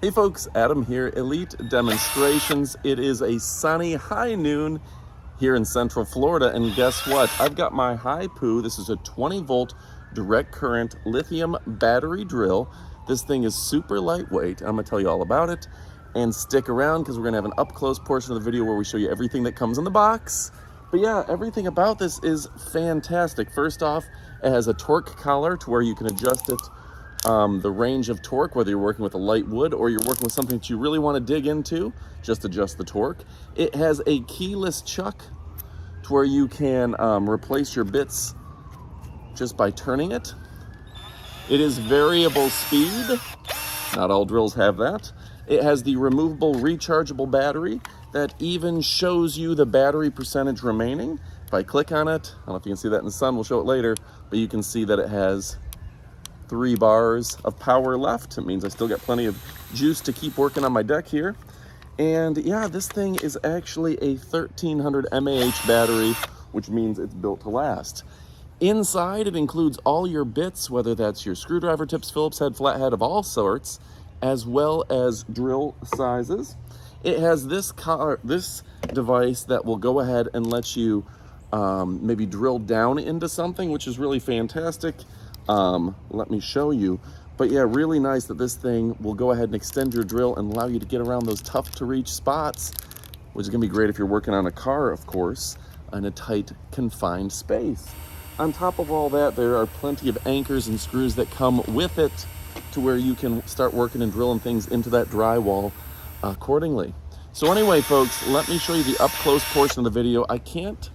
Hey folks, Adam here, Elite Demonstrations. It is a sunny high noon here in Central Florida, and guess what? I've got my Hiipoo. This is a 20-volt direct current lithium battery drill. This thing is super lightweight. I'm gonna tell you all about it, and stick around because we're gonna have an up-close portion of the video where we show you everything that comes in the box. But yeah, everything about this is fantastic. First off, it has a torque collar to where you can adjust it the range of torque, whether you're working with a light wood or you're working with something that you really want to dig into, just adjust the torque. It has a keyless chuck to where you can replace your bits just by turning it. It is variable speed. Not all drills have that. It has the removable rechargeable battery that even shows you the battery percentage remaining. If I click on it, I don't know if you can see that in the sun, we'll show it later, but you can see that it has 3 bars of power left. It means I still got plenty of juice to keep working on my deck here. And yeah, this thing is actually a 1300 mAh battery, which means it's built to last. Inside, it includes all your bits, whether that's your screwdriver tips, Phillips head, flathead of all sorts, as well as drill sizes. It has this device that will go ahead and let you maybe drill down into something, which is really fantastic. Let me show you. But yeah, really nice that this thing will go ahead and extend your drill and allow you to get around those tough to reach spots, which is gonna be great if you're working on a car, of course, in a tight, confined space. On top of all that, there are plenty of anchors and screws that come with it to where you can start working and drilling things into that drywall accordingly. So anyway, folks, let me show you the up close portion of the video. I can't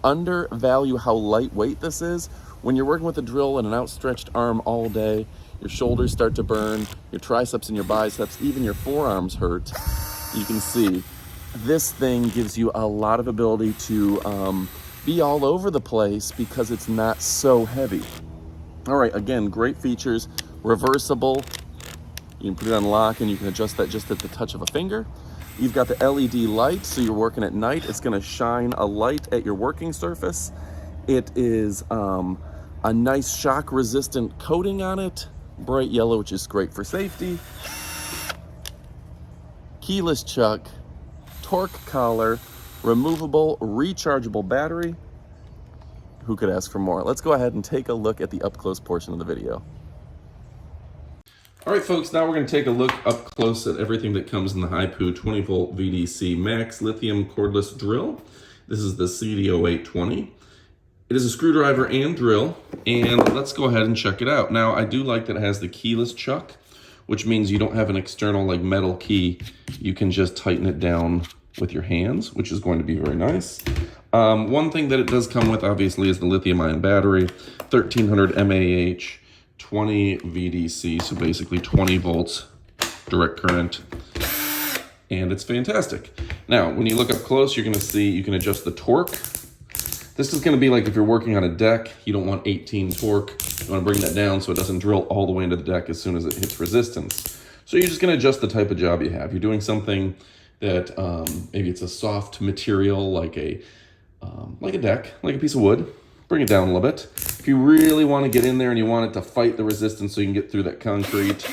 undervalue how lightweight this is. When you're working with a drill and an outstretched arm all day, your shoulders start to burn, your triceps and your biceps, even your forearms hurt. You can see this thing gives you a lot of ability to be all over the place because it's not so heavy. All right, again, great features. Reversible. You can put it on lock and you can adjust that just at the touch of a finger. You've got the LED light, so you're working at night. It's gonna shine a light at your working surface. It is a nice shock resistant coating on it, bright yellow, which is great for safety. Keyless chuck, torque collar, removable rechargeable battery. Who could ask for more? Let's go ahead and take a look at the up close portion of the video. All right, folks, now we're going to take a look up close at everything that comes in the Hiipoo 20-volt VDC Max lithium cordless drill. This is the CD0820. It is a screwdriver and drill, and let's go ahead and check it out. Now, I do like that it has the keyless chuck, which means you don't have an external like metal key. You can just tighten it down with your hands, which is going to be very nice. One thing that it does come with, obviously, is the lithium-ion battery, 1300 mAh, 20 VDC, so basically 20 volts direct current, and it's fantastic. Now, when you look up close, you're gonna see you can adjust the torque. This is gonna be like if you're working on a deck, you don't want 18 torque, you wanna bring that down so it doesn't drill all the way into the deck as soon as it hits resistance. So you're just gonna adjust the type of job you have. You're doing something that maybe it's a soft material like a deck, like a piece of wood, bring it down a little bit. If you really want to get in there and you want it to fight the resistance so you can get through that concrete,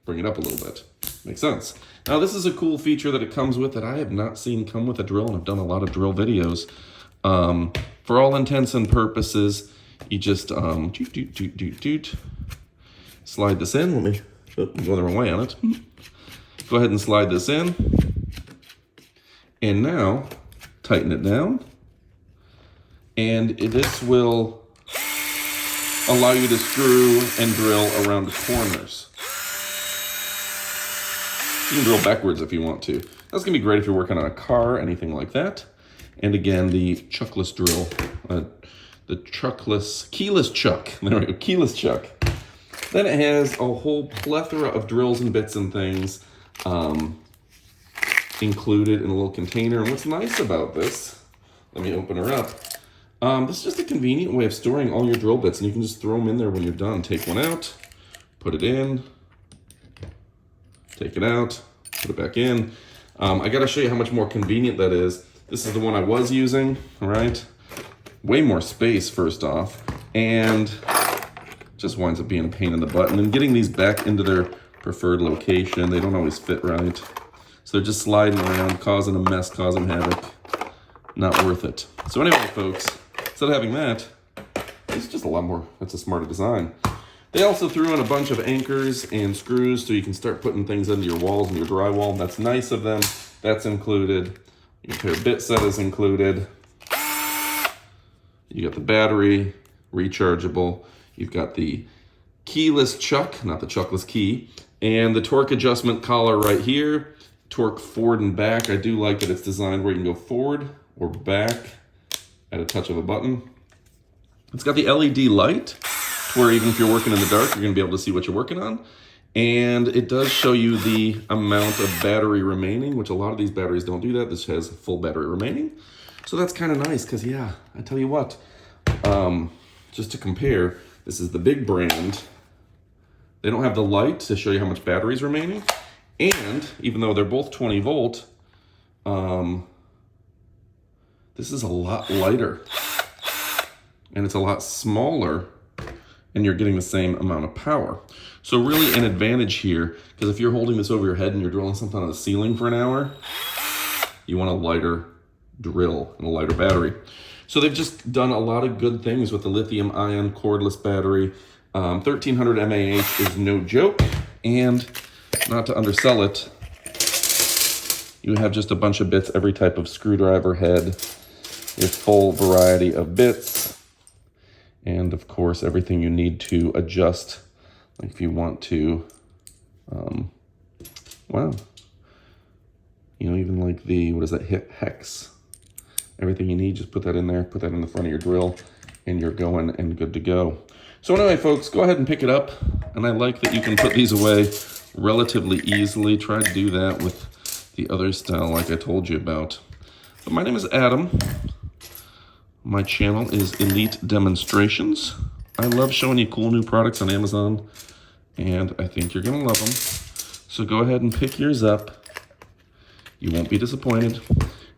bring it up a little bit. Makes sense. Now this is a cool feature that it comes with that I have not seen come with a drill, and I've done a lot of drill videos. For all intents and purposes, you just slide this in. Let me go the wrong way on it. Go ahead and slide this in. And now tighten it down. And this will allow you to screw and drill around the corners. You can drill backwards if you want to. That's gonna be great if you're working on a car, anything like that. And again, the chuckless drill, keyless chuck. There we go, keyless chuck. Then it has a whole plethora of drills and bits and things included in a little container. And what's nice about this, let me open her up. This is just a convenient way of storing all your drill bits, and you can just throw them in there when you're done. Take one out, put it in, take it out, put it back in. I gotta show you how much more convenient that is. This is the one I was using, all right? Way more space, first off, and just winds up being a pain in the butt. And then getting these back into their preferred location. They don't always fit right. So they're just sliding around, causing a mess, causing havoc. Not worth it. So anyway, folks, instead of having that, it's just a lot more, that's a smarter design. They also threw in a bunch of anchors and screws so you can start putting things into your walls and your drywall. That's nice of them. That's included. Your pair of bit set is included. You got the battery, rechargeable. You've got the keyless chuck, not the chuckless key, and the torque adjustment collar right here. Torque forward and back. I do like that it's designed where you can go forward or back at a touch of a button. It's got the LED light, where even if you're working in the dark, you're gonna be able to see what you're working on. And it does show you the amount of battery remaining, which a lot of these batteries don't do that. This has full battery remaining. So that's kind of nice, because yeah, I tell you what, just to compare, this is the big brand. They don't have the light to show you how much battery is remaining. And even though they're both 20 volt, this is a lot lighter. And it's a lot smaller, and you're getting the same amount of power. So really an advantage here, because if you're holding this over your head and you're drilling something on the ceiling for an hour, you want a lighter drill and a lighter battery. So they've just done a lot of good things with the lithium-ion cordless battery. 1300 mAh is no joke, and not to undersell it, you have just a bunch of bits, every type of screwdriver head, a full variety of bits, and of course everything you need to adjust, like if you want to, wow, you know, even like the, what is that, hex, everything you need, just put that in there, put that in the front of your drill, and you're going and good to go. So anyway, folks, go ahead and pick it up, and I like that you can put these away relatively easily. Try to do that with the other style like I told you about. But my name is Adam. My channel is Elite Demonstrations. I love showing you cool new products on Amazon, and I think you're gonna love them. So go ahead and pick yours up. You won't be disappointed.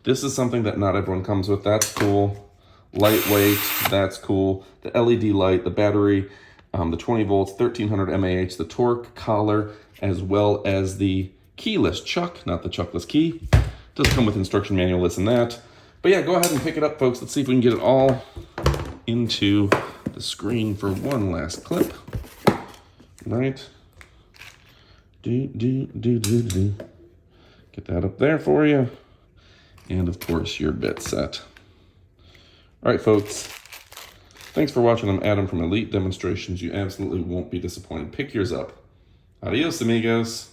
This is something that not everyone comes with. That's cool. Lightweight, that's cool. The LED light, the battery, the 20 volts, 1300 mAh, the torque collar, as well as the keyless chuck, not the chuckless key. Does come with instruction manual, this and that. But yeah, go ahead and pick it up, folks. Let's see if we can get it all into the screen for one last clip. Right? Get that up there for you. And of course, your bit set. All right, folks. Thanks for watching. I'm Adam from Elite Demonstrations. You absolutely won't be disappointed. Pick yours up. Adios, amigos.